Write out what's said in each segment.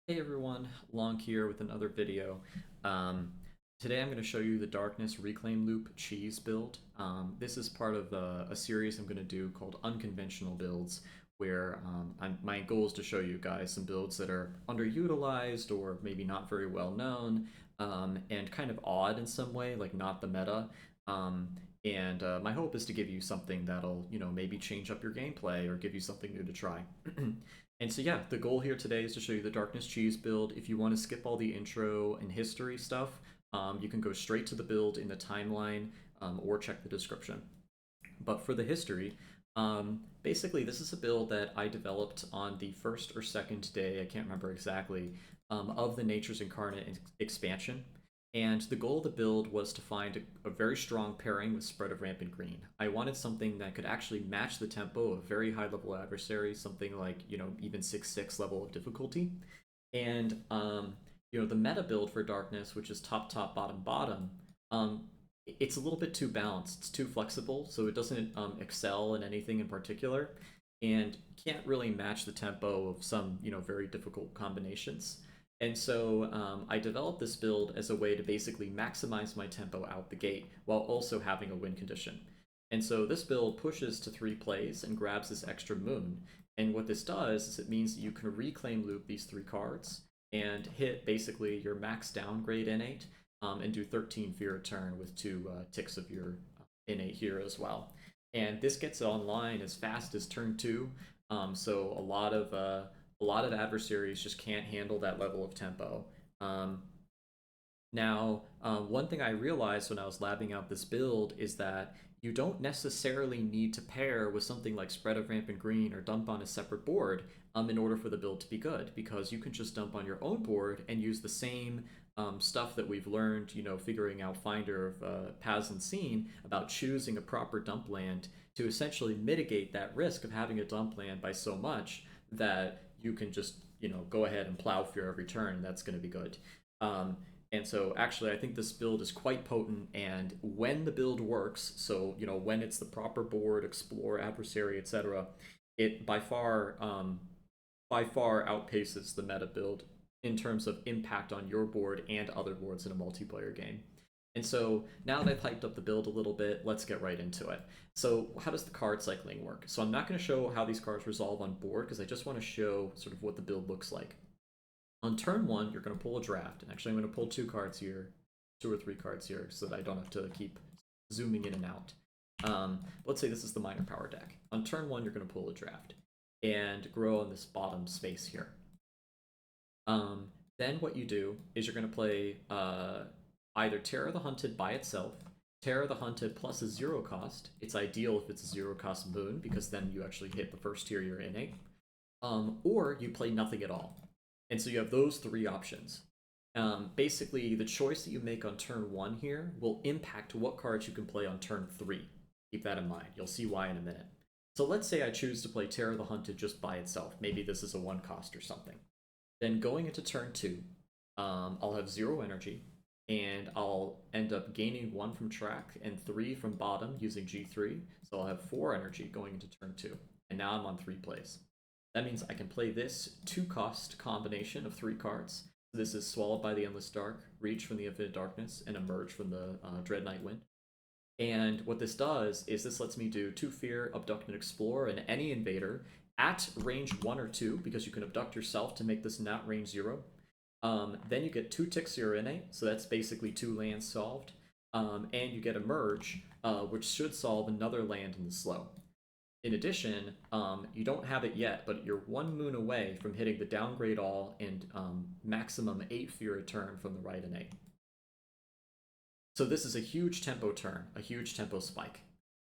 Hey everyone, Long here with another video. Um, Today I'm going to show you the Darkness Reclaim Loop cheese build. This is part of a series I'm going to do called Unconventional Builds, where my goal is to show you guys some builds that are underutilized or maybe not very well known, and kind of odd in some way, like not the meta. Um, and my hope is to give you something that'll, maybe change up your gameplay or give you something new to try. And so yeah, the goal here today is to show you the Darkness Cheese build. If you want to skip all the intro and history stuff, you can go straight to the build in the timeline, or check the description. But for the history, basically this is a build that I developed on the first or second day, I can't remember exactly, of the Nature's Incarnate expansion. And the goal of the build was to find a very strong pairing with Spread of Rampant Green. I wanted something that could actually match the tempo of very high level adversaries, something like, even 6/6 level of difficulty. And, the meta build for Darkness, which is top, top, bottom, bottom, it's a little bit too balanced. It's too flexible, so it doesn't excel in anything in particular, and can't really match the tempo of some, very difficult combinations. And so I developed this build as a way to basically maximize my tempo out the gate while also having a win condition. And so this build pushes to 3 plays and grabs this extra moon. And what this does is it means that you can reclaim loop these 3 cards and hit basically your max downgrade innate, and do 13 fear a turn with 2 ticks of your innate here as well. And this gets online as fast as turn 2, so a lot of adversaries just can't handle that level of tempo. One thing I realized when I was labbing out this build is that you don't necessarily need to pair with something like Spread of Rampant Green or dump on a separate board, in order for the build to be good, because you can just dump on your own board and use the same stuff that we've learned, figuring out Finder of Paths Unseen about choosing a proper dump land to essentially mitigate that risk of having a dump land by so much that you can just, go ahead and plow for every turn. That's going to be good. Um, and so actually I think this build is quite potent, and when the build works, so when it's the proper board, explore, adversary, etc., it by far outpaces the meta build in terms of impact on your board and other boards in a multiplayer game. And so now that I've hyped up the build a little bit, let's get right into it. So how does the card cycling work? So I'm not going to show how these cards resolve on board because I just want to show sort of what the build looks like. On turn 1, you're going to pull a draft. And actually I'm going to pull 2 cards here, 2 or 3 cards here, so that I don't have to keep zooming in and out. Let's say this is the minor power deck. On turn 1, you're going to pull a draft and grow on this bottom space here. Then what you do is you're going to play either Terror the Hunted by itself, Terror the Hunted plus a 0 cost. It's ideal if it's a 0 cost moon, because then you actually hit the first tier you're innate. Or you play nothing at all. And so you have those 3 options. Basically, the choice that you make on turn 1 here will impact what cards you can play on turn 3. Keep that in mind. You'll see why in a minute. So let's say I choose to play Terror the Hunted just by itself. Maybe this is a 1 cost or something. Then going into turn 2, I'll have 0 energy, and I'll end up gaining 1 from track and 3 from bottom using G3. So I'll have 4 energy going into turn 2, and now I'm on 3 plays. That means I can play this 2 cost combination of 3 cards. So this is Swallowed by the Endless Dark, Reach from the Infinite Darkness, and Emerge from the Dread Night Wind. And what this does is this lets me do 2 Fear, Abduct, and Explore, and any invader at range 1 or 2, because you can abduct yourself to make this not range 0. Then you get 2 ticks your innate, so that's basically 2 lands solved. And you get Emerge, which should solve another land in the slow. In addition, you don't have it yet, but you're 1 moon away from hitting the downgrade all and maximum 8 fear a turn from the right innate. So this is a huge tempo turn, a huge tempo spike.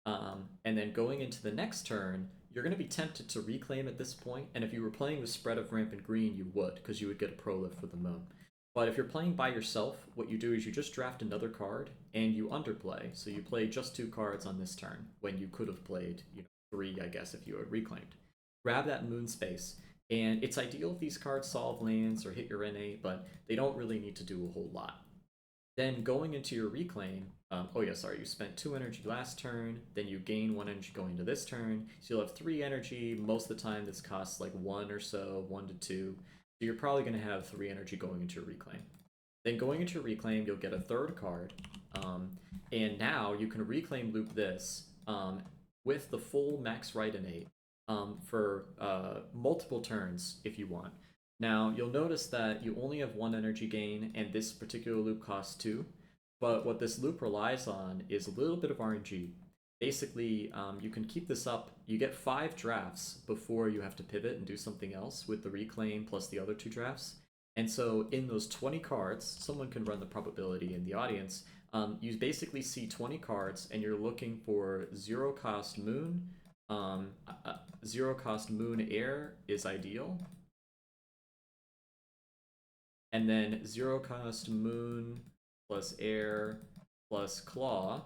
And then going into the next turn, you're going to be tempted to reclaim at this point, and if you were playing with Spread of Rampant Green, you would, because you would get a prolift for the moon. But if you're playing by yourself, what you do is you just draft another card, and you underplay, so you play just 2 cards on this turn, when you could have played, 3, I guess, if you had reclaimed. Grab that moon space, and it's ideal if these cards solve lands or hit your NA, but they don't really need to do a whole lot. Then going into your reclaim, oh yeah, sorry, you spent 2 energy last turn, then you gain 1 energy going into this turn, so you'll have 3 energy. Most of the time this costs like 1 or so, 1 to 2. So you're probably going to have 3 energy going into Reclaim. Then going into Reclaim, you'll get a third card. And now you can Reclaim loop this with the full max right innate for multiple turns if you want. Now, you'll notice that you only have 1 energy gain, and this particular loop costs 2. But what this loop relies on is a little bit of RNG. Basically, you can keep this up. You get 5 drafts before you have to pivot and do something else with the Reclaim plus the other 2 drafts. And so in those 20 cards, someone can run the probability in the audience. You basically see 20 cards, and you're looking for 0 cost moon. 0 cost moon air is ideal. And then 0 cost moon plus air plus claw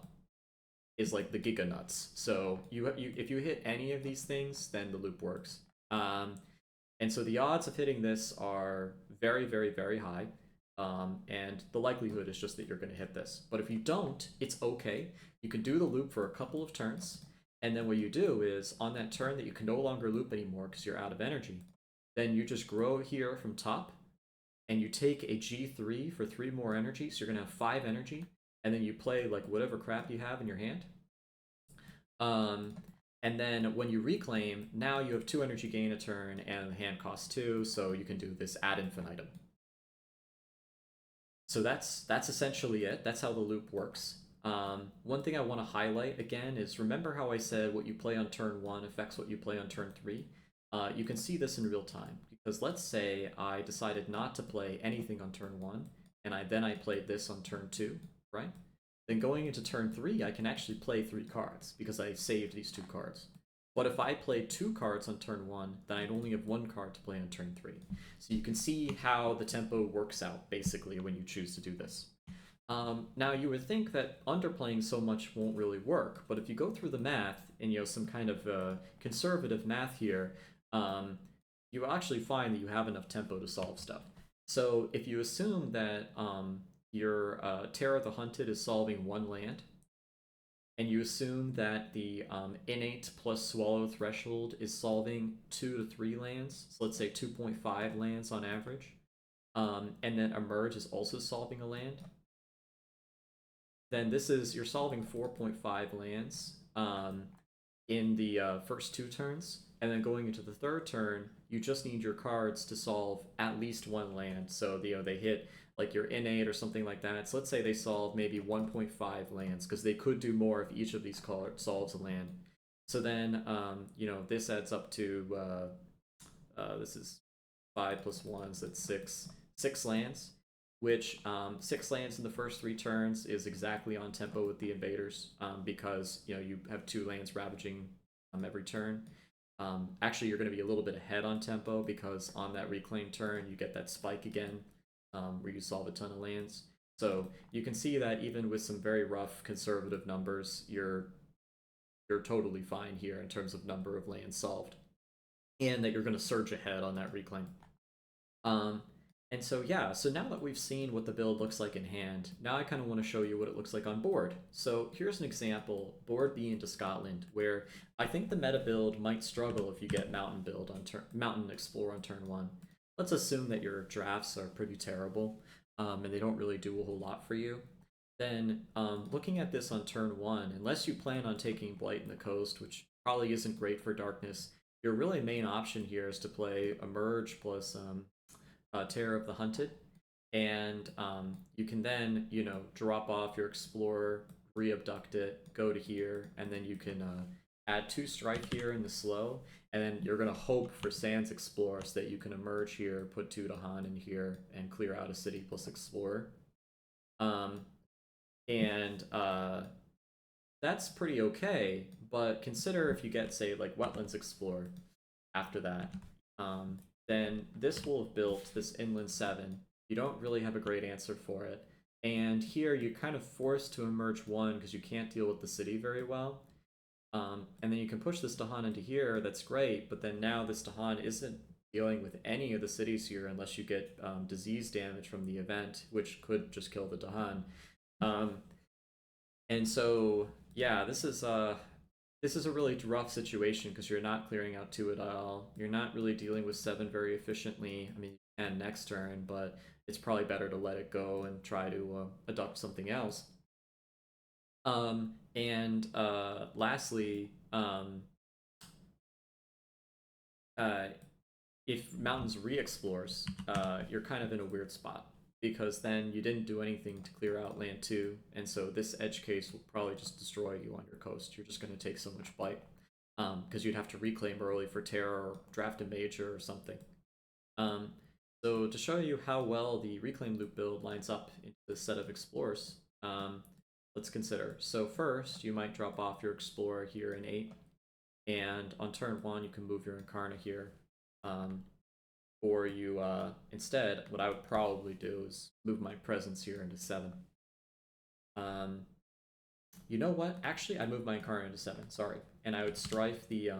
is like the giga nuts. So if you hit any of these things, then the loop works. And so the odds of hitting this are very, very, very high. And the likelihood is just that you're going to hit this. But if you don't, it's okay. You can do the loop for a couple of turns. And then what you do is, on that turn that you can no longer loop anymore because you're out of energy, then you just grow here from top, and you take a G3 for 3 more energy, so you're going to have 5 energy, and then you play like whatever crap you have in your hand. And then when you Reclaim, now you have 2 energy gain a turn, and the hand costs 2, so you can do this ad infinitum. So that's essentially it. That's how the loop works. One thing I want to highlight again is, remember how I said what you play on turn 1 affects what you play on turn 3? You can see this in real time, because let's say I decided not to play anything on turn 1, and then I played this on turn 2, right? Then going into turn 3, I can actually play 3 cards, because I saved these 2 cards. But if I play 2 cards on turn 1, then I'd only have 1 card to play on turn 3. So you can see how the tempo works out, basically, when you choose to do this. Now, you would think that underplaying so much won't really work, but if you go through the math, and some kind of conservative math here, you actually find that you have enough tempo to solve stuff. So if you assume that your Terror the Hunted is solving 1 land, and you assume that the innate plus swallow threshold is solving 2 to 3 lands, so let's say 2.5 lands on average, and then Emerge is also solving a land, then you're solving 4.5 lands in the first 2 turns, and then going into the 3rd turn, you just need your cards to solve at least 1 land. So they hit like your innate or something like that. So let's say they solve maybe 1.5 lands, because they could do more if each of these cards solves a land. So then this adds up to this is 5 plus 1, so that's 6 lands, which 6 lands in the first 3 turns is exactly on tempo with the invaders, because you have 2 lands ravaging every turn. Actually, you're going to be a little bit ahead on tempo, because on that Reclaim turn you get that spike again, where you solve a ton of lands. So you can see that even with some very rough conservative numbers, you're totally fine here in terms of number of lands solved, and that you're going to surge ahead on that Reclaim. And so yeah, so now that we've seen what the build looks like in hand, now I kind of want to show you what it looks like on board. So here's an example, board B into Scotland, where I think the meta build might struggle if you get Mountain Explore on turn 1. Let's assume that your drafts are pretty terrible, and they don't really do a whole lot for you. Then looking at this on turn 1, unless you plan on taking Blight in the Coast, which probably isn't great for Darkness, your really main option here is to play Emerge plus Terror of the Hunted, and you can then drop off your Explorer, re-abduct it, go to here, and then you can add 2 strike here in the slow, and then you're going to hope for Sands Explorer so that you can Emerge here, put 2 Dahan in here, and clear out a city plus Explorer. That's pretty okay, but consider if you get, say, like Wetlands Explorer after that, then this will have built this Inland 7. You don't really have a great answer for it. And here you're kind of forced to Emerge 1 because you can't deal with the city very well. And then you can push this Dahan into here, that's great, but then now this Dahan isn't dealing with any of the cities here unless you get disease damage from the event, which could just kill the Dahan. And so, yeah, this is This is a really rough situation because you're not clearing out 2 at all. You're not really dealing with 7 very efficiently. I mean, you can next turn, but it's probably better to let it go and try to adopt something else. And lastly, uh, if Mountains re-explores, you're kind of in a weird spot because then you didn't do anything to clear out land 2, and so this edge case will probably just destroy you on your coast. You're just going to take so much bite because you'd have to reclaim early for terror or draft a major or something. Um, so to show you how well the reclaim loop build lines up into this set of explorers, let's consider. So first, you might drop off your explorer here in 8, and on turn 1, you can move your Incarna here. Um, or you, instead, what I would probably do is move my presence here into 7. Um, you know what? Actually, I'd move my Incarna into 7, sorry. And I would strife the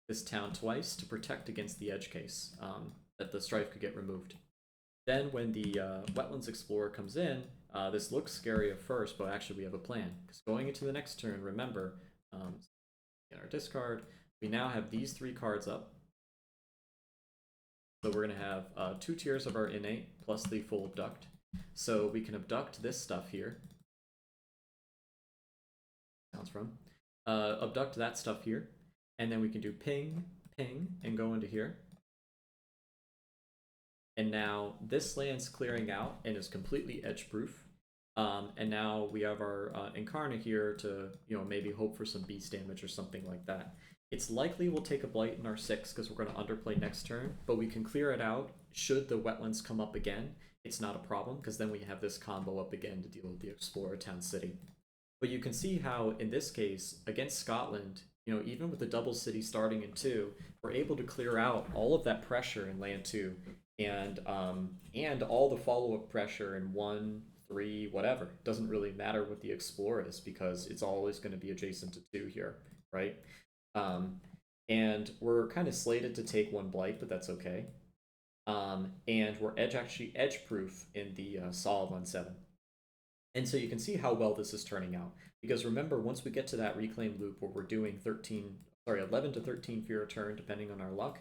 this town twice to protect against the edge case, that the strife could get removed. Then when the Wetlands Explorer comes in, this looks scary at first, but actually we have a plan. Because going into the next turn, remember, in our discard, we now have these 3 cards up. So we're going to have 2 tiers of our innate plus the full abduct. So we can abduct this stuff here. Sounds from. Abduct that stuff here. And then we can do ping, ping, and go into here. And now this land's clearing out and is completely edge proof. And now we have our Incarna here to, maybe hope for some beast damage or something like that. It's likely we'll take a blight in our 6 because we're going to underplay next turn, but we can clear it out should the wetlands come up again. It's not a problem because then we have this combo up again to deal with the Explorer Town City. But you can see how, in this case, against Scotland, even with the double city starting in 2, we're able to clear out all of that pressure in land 2 and all the follow-up pressure in 1, 3, whatever. It doesn't really matter what the Explorer is because it's always going to be adjacent to 2 here, right? And we're kind of slated to take 1 blight, but that's okay. And we're actually edge proof in the solid on 7. And so you can see how well this is turning out. Because remember, once we get to that reclaim loop where we're doing 11 to 13 fear a turn, depending on our luck,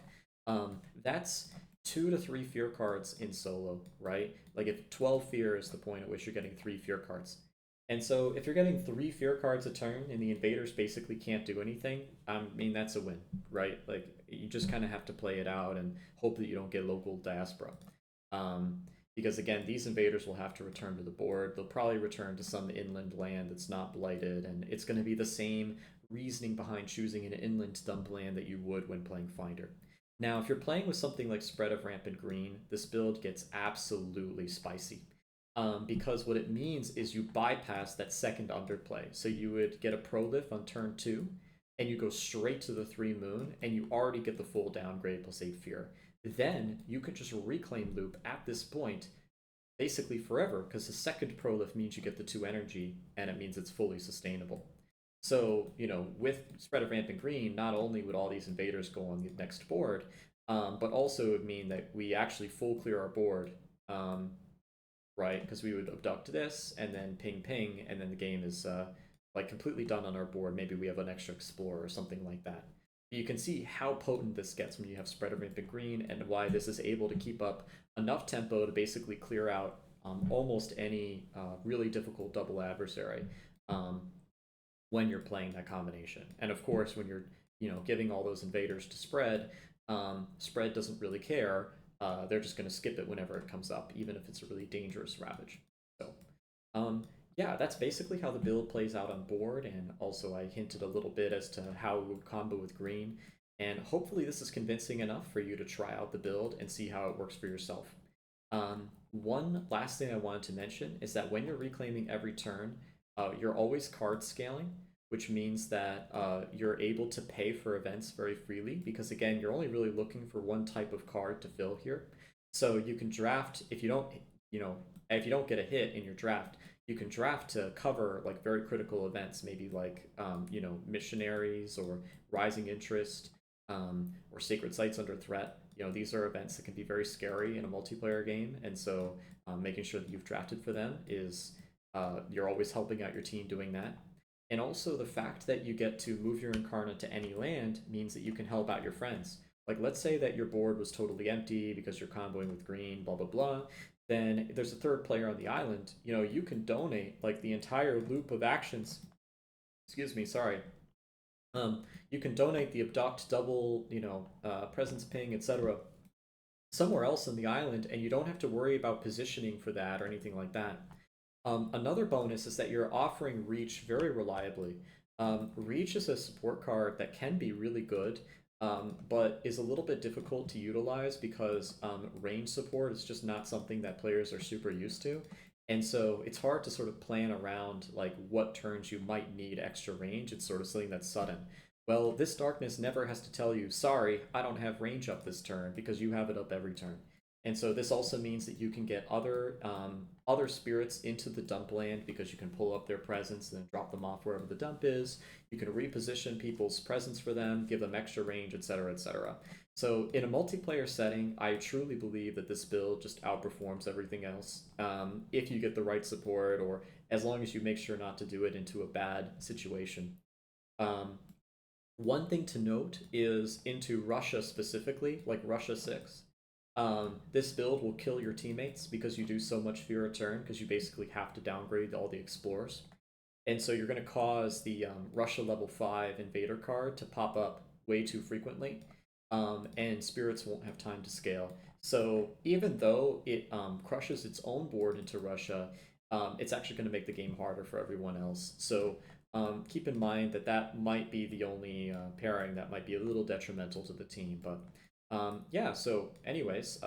that's 2 to 3 fear cards in solo, right? Like if 12 fear is the point at which you're getting 3 fear cards. And so if you're getting 3 fear cards a turn and the invaders basically can't do anything, I mean, that's a win, right? Like you just kind of have to play it out and hope that you don't get local diaspora. Because again, these invaders will have to return to the board. They'll probably return to some inland land that's not blighted, and it's going to be the same reasoning behind choosing an inland dump land that you would when playing Finder. Now, if you're playing with something like Spread of Rampant Green, this build gets absolutely spicy. Because what it means is you bypass that second underplay. So you would get a Prolif on turn 2, and you go straight to the 3 Moon, and you already get the full downgrade plus 8 Fear. Then you could just reclaim loop at this point basically forever because the second prolif means you get the 2 energy and it means it's fully sustainable. So, with Spread of Rampant Green, not only would all these invaders go on the next board, but also it would mean that we actually full clear our board, right? Because we would abduct this and then ping ping, and then the game is like completely done on our board. Maybe we have an extra explorer or something like that. You can see how potent this gets when you have Spread of Rampant Green and why this is able to keep up enough tempo to basically clear out almost any really difficult double adversary when you're playing that combination. And of course, when you're giving all those invaders to Spread, Spread doesn't really care. They're just going to skip it whenever it comes up, even if it's a really dangerous Ravage. So yeah, that's basically how the build plays out on board, and also I hinted a little bit as to how it would combo with green, and hopefully this is convincing enough for you to try out the build and see how it works for yourself. One last thing I wanted to mention is that when you're reclaiming every turn, you're always card scaling, which means that you're able to pay for events very freely, because again, you're only really looking for one type of card to fill here. So you can draft, if you don't get a hit in your draft, you can draft to cover like very critical events, maybe like missionaries or rising interest, or sacred sites under threat. These are events that can be very scary in a multiplayer game, and so making sure that you've drafted for them is you're always helping out your team doing that. And also the fact that you get to move your Incarnate to any land means that you can help out your friends. Like, let's say that your board was totally empty because you're comboing with green, blah, blah, blah. Then there's a third player on the island. You can donate like the entire loop of actions. Excuse me, sorry. You can donate the abduct, double, presence ping, etc. somewhere else on the island, and you don't have to worry about positioning for that or anything like that. Another bonus is that you're offering Reach very reliably. Reach is a support card that can be really good, but is a little bit difficult to utilize because range support is just not something that players are super used to. And so it's hard to sort of plan around like what turns you might need extra range. It's sort of something that's sudden. Well, this darkness never has to tell you, sorry, I don't have range up this turn because you have it up every turn. And so this also means that you can get other spirits into the dump land because you can pull up their presence and then drop them off wherever the dump is. You can reposition people's presence for them, give them extra range, etc., etc. So in a multiplayer setting, I truly believe that this build just outperforms everything else. If you get the right support, or as long as you make sure not to do it into a bad situation. Um, One thing to note is into Russia specifically, like Russia 6. This build will kill your teammates because you do so much fear a turn because you basically have to downgrade all the explorers. And so you're going to cause the Russia level 5 invader card to pop up way too frequently, and spirits won't have time to scale. So even though it crushes its own board into Russia, it's actually going to make the game harder for everyone else. So keep in mind that that might be the only pairing that might be a little detrimental to the team. But yeah, so anyways,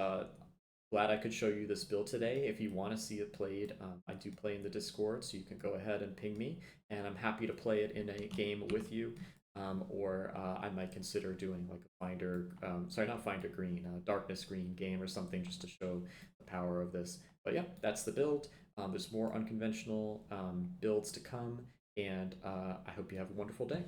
glad I could show you this build today. If you want to see it played, I do play in the Discord, so you can go ahead and ping me, and I'm happy to play it in a game with you. Or I might consider doing like a Finder, sorry, not Finder Green, Darkness Green game or something just to show the power of this. But yeah, that's the build. There's more unconventional builds to come, and I hope you have a wonderful day.